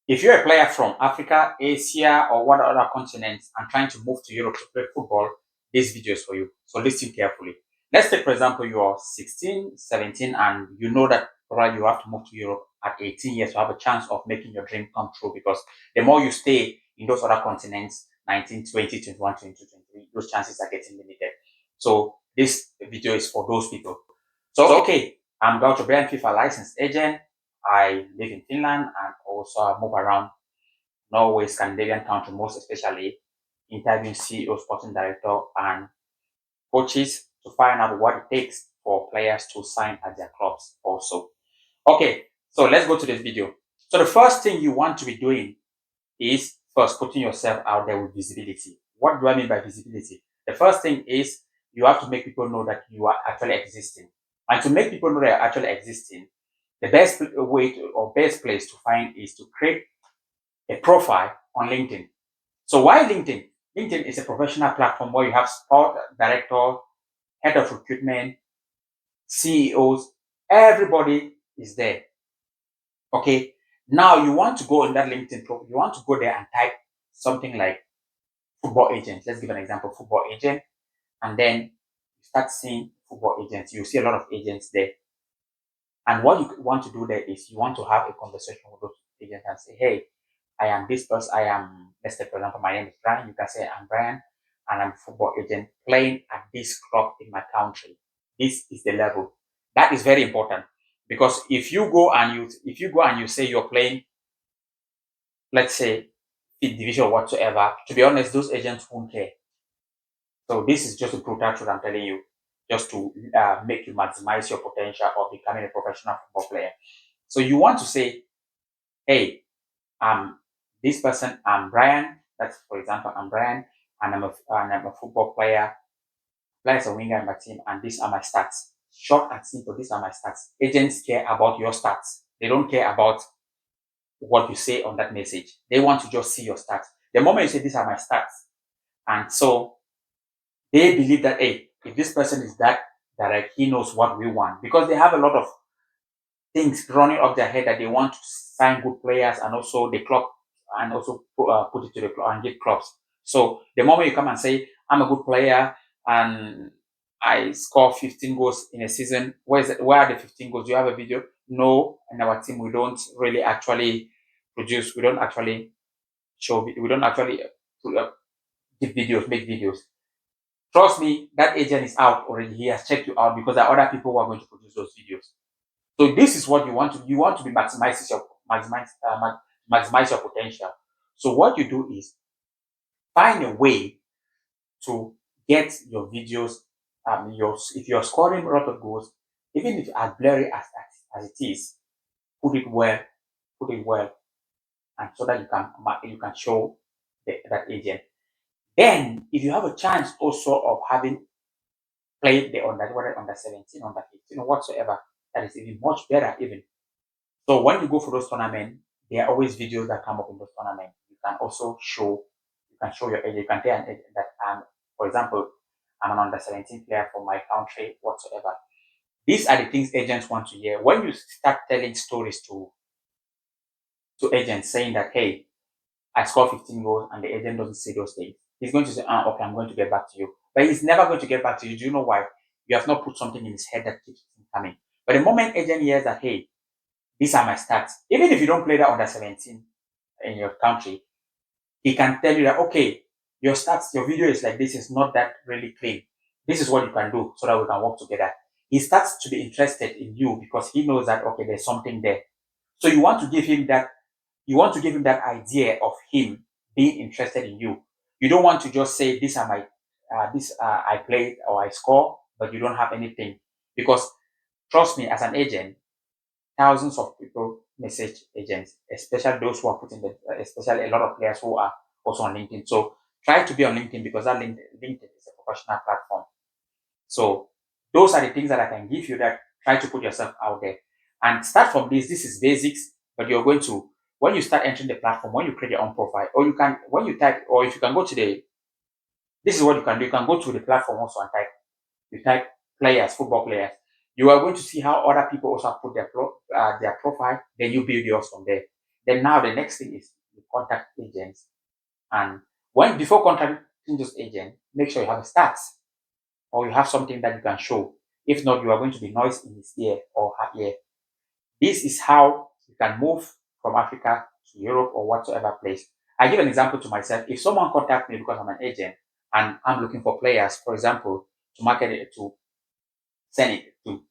If you're a player from Africa, Asia, or what other continents and trying to move to Europe to play football, this video is for you. So listen carefully. Let's take, for example, you're 16, 17, and you know that you have to move to Europe at 18 years to have a chance of making your dream come true, because the more you stay in those other continents, 19, 20, 21, 22, 23, those chances are getting limited. So this video is for those people. So, okay, I'm Dr. Brian, FIFA licensed agent. I live in Finland and also I move around Norway, Scandinavian country, most especially interviewing CEO, sporting director, and coaches to find out what it takes for players to sign at their clubs also. Okay, so let's go to this video. So the first thing you want to be doing is first putting yourself out there with visibility. What do I mean by visibility? The first thing is you have to make people know that you are actually existing. And to make people know that you're actually existing, the best way to, or best place to find is to create a profile on LinkedIn. So why LinkedIn? LinkedIn is a professional platform where you have sport director, head of recruitment, CEOs, everybody is there. Okay. Now you want to go on that LinkedIn profile, you want to go there and type something like football agent. Let's give an example, football agent. And then you start seeing football agents. You see a lot of agents there. And what you want to do there is you want to have a conversation with those agents and say, hey, I am this person. I am, let's say, for example, my name is Brian. You can say, I'm Brian and I'm a football agent playing at this club in my country. This is the level. That is very important, because if you go and you say you're playing, let's say, fifth division or whatsoever, to be honest, those agents won't care. So this is just a brutal truth I'm telling you, just to make you maximize your potential of becoming a professional football player. So you want to say, hey, this person, I'm Brian. That's, for example, I'm Brian, and I'm a football player, play as a winger in my team, and these are my stats. Short and simple, these are my stats. Agents care about your stats. They don't care about what you say on that message. They want to just see your stats. The moment you say, these are my stats, and so they believe that, hey, if this person is that direct, he knows what we want, because they have a lot of things running up their head that they want to sign good players, and also the club, and also put it to the club and get clubs. So the moment you come and say, I'm a good player and I score 15 goals in a season, where are the 15 goals? Do you have a video? No, in our team we don't really actually produce. We don't actually show. We don't actually give videos, make videos. Trust me, that agent is out already. He has checked you out, because there are other people who are going to produce those videos. So this is what you want to. You want to be maximize your potential. So what you do is find a way to get your videos. If you're scoring a lot of goals, even if as blurry as it is, put it well, and so that you can show that agent. Then, if you have a chance also of having played the under 17, under 15, or whatsoever, that is even much better even. So when you go for those tournaments, there are always videos that come up in those tournaments. You can also show, your age. You can tell an age that for example, I'm an under 17 player for my country, whatsoever. These are the things agents want to hear. When you start telling stories to agents saying that, hey, I scored 15 goals, and the agent doesn't see those things, he's going to say, okay, I'm going to get back to you. But he's never going to get back to you. Do you know why? You have not put something in his head that keeps him coming. But the moment agent hears that, hey, these are my stats, even if you don't play that under 17 in your country, he can tell you that, okay, your stats, your video is like this, is not that really clean. This is what you can do so that we can work together. He starts to be interested in you because he knows that, okay, there's something there. So you want to give him that, idea of him being interested in you. You don't want to just say, these are my, I played or I score, but you don't have anything. Because trust me, as an agent, thousands of people message agents, especially those who are putting especially a lot of players who are also on LinkedIn. So try to be on LinkedIn, because that LinkedIn is a professional platform. So those are the things that I can give you, that try to put yourself out there and start from this. This is basics, but you're going to, when you start entering the platform, when you create your own profile, or you can, when you type, or if you can go to this is what you can do. You can go to the platform also and type players, football players. You are going to see how other people also put their profile. Then you build yours from there. Then now the next thing is you contact agents, and before contacting those agents, make sure you have a stats or you have something that you can show. If not, you are going to be noise in his ear or her ear. This is how you can move from Africa to Europe or whatsoever place. I give an example to myself. If someone contacts me because I'm an agent and I'm looking for players, for example, to market it, to send it to,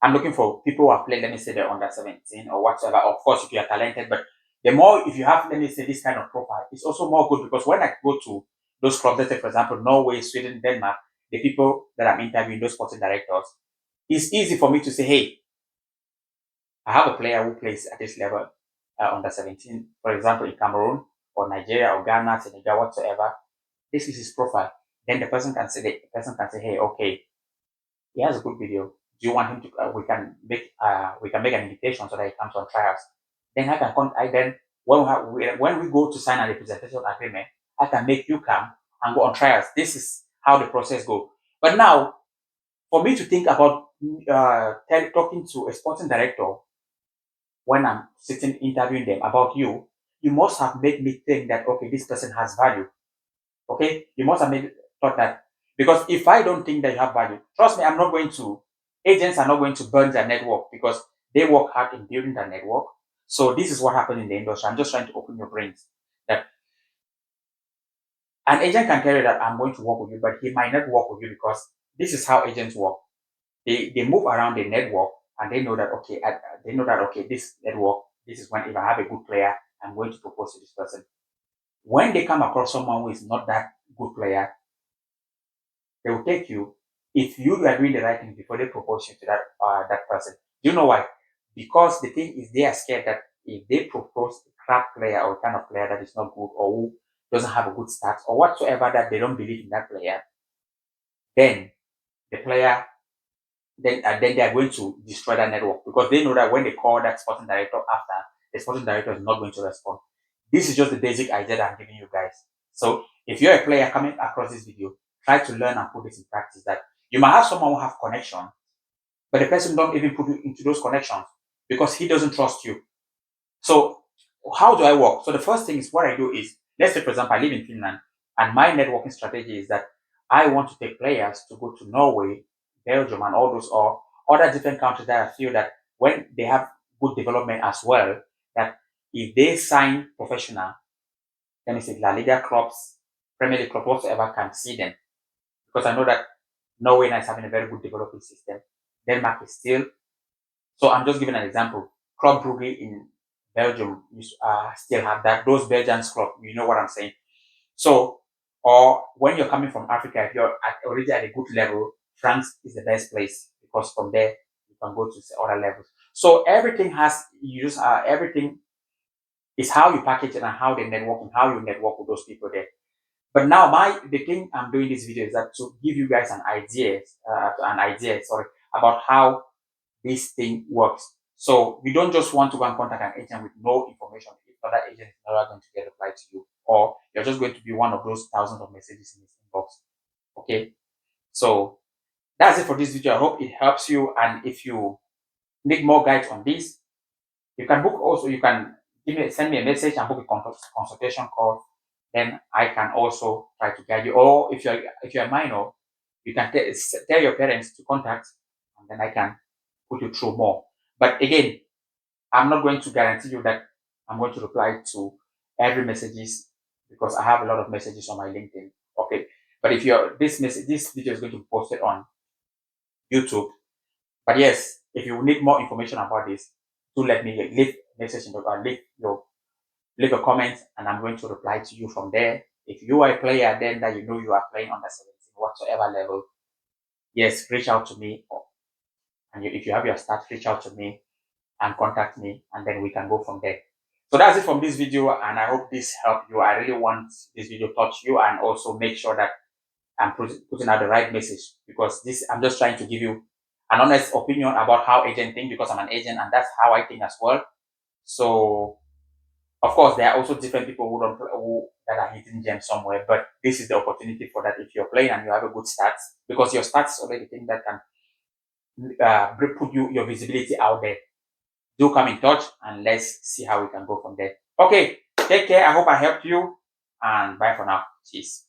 I'm looking for people who have played, let me say they're under 17 or whatsoever. Of course, if you are talented, but the more, if you have, let me say, this kind of profile, it's also more good because when I go to those clubs, let's say, for example, Norway, Sweden, Denmark, the people that I'm interviewing, those sporting directors, it's easy for me to say, hey, I have a player who plays at this level, under 17, for example, in Cameroon or Nigeria or Ghana, Senegal, whatsoever. This is his profile. Then the person can say, hey, okay, he has a good video. Do you want him to? We can make an invitation so that he comes on trials. Then when we go to sign a representation agreement, I can make you come and go on trials. This is how the process goes. But now, for me to think about talking to a sporting director when I'm sitting interviewing them about you, you must have made me think that okay, this person has value. Okay, you must have made thought that because if I don't think that you have value, trust me, I'm not going to. Agents are not going to burn their network because they work hard in building their network. So this is what happened in the industry. I'm just trying to open your brains that an agent can tell you that I'm going to work with you, but he might not work with you because this is how agents work. They move around the network and they know that okay, this network, this is when if I have a good player, I'm going to propose to this person. When they come across someone who is not that good player, they will take you if you are doing the right thing before they propose you to that person. Do you know why? Because the thing is they are scared that if they propose a crap player or kind of player that is not good or who doesn't have a good start or whatsoever that they don't believe in that player, then the player then they are going to destroy that network because they know that when they call that sporting director after, the sporting director is not going to respond. This is just the basic idea that I'm giving you guys. So if you're a player coming across this video, try to learn and put this in practice that you might have someone who have connection, but the person don't even put you into those connections because he doesn't trust you. So how do I work? So the first thing is what I do is, let's say for example, I live in Finland and my networking strategy is that I want to take players to go to Norway, Belgium, and all those or other different countries that I feel that when they have good development as well, that if they sign professional, let me say La Liga clubs, Premier League clubs, whatsoever can see them. Because I know that Norway is having a very good developing system. Denmark is still. So I'm just giving an example. Club Brugge in Belgium still have that. Those Belgian clubs, you know what I'm saying. So, or when you're coming from Africa, if you're already at a good level, France is the best place because from there you can go to other levels. So everything everything is how you package it and how they network and how you network with those people there. But now the thing I'm doing this video is that to give you guys an idea, about how this thing works. So we don't just want to go and contact an agent with no information if that agent is never going to get a reply to you, or you're just going to be one of those thousands of messages in his inbox. Okay, so that's it for this video. I hope it helps you, and if you need more guides on this, you can book also. You can send me a message and book a consultation call. Then I can also try to guide you. Or if you're a minor, you can tell your parents to contact, and then I can put you through more. But again, I'm not going to guarantee you that I'm going to reply to every messages because I have a lot of messages on my LinkedIn. Okay, but if this video is going to be posted on YouTube. But yes, if you need more information about this, do let me leave a message leave a comment, and I'm going to reply to you from there. If you are a player, then that you know you are playing under 17, whatsoever level, yes, reach out to me. And if you have your start, reach out to me and contact me, and then we can go from there. So that's it from this video, and I hope this helped you. I really want this video to touch you and also make sure that I'm putting out the right message, because I'm just trying to give you an honest opinion about how agents think, because I'm an agent and that's how I think as well. So of course there are also different people that are hitting gems somewhere, but this is the opportunity for that. If you're playing and you have a good stats, because your stats is already the thing that can put your visibility out there. do come in touch and let's see how we can go from there. Okay, take care. I hope I helped you, and bye for now. Cheers.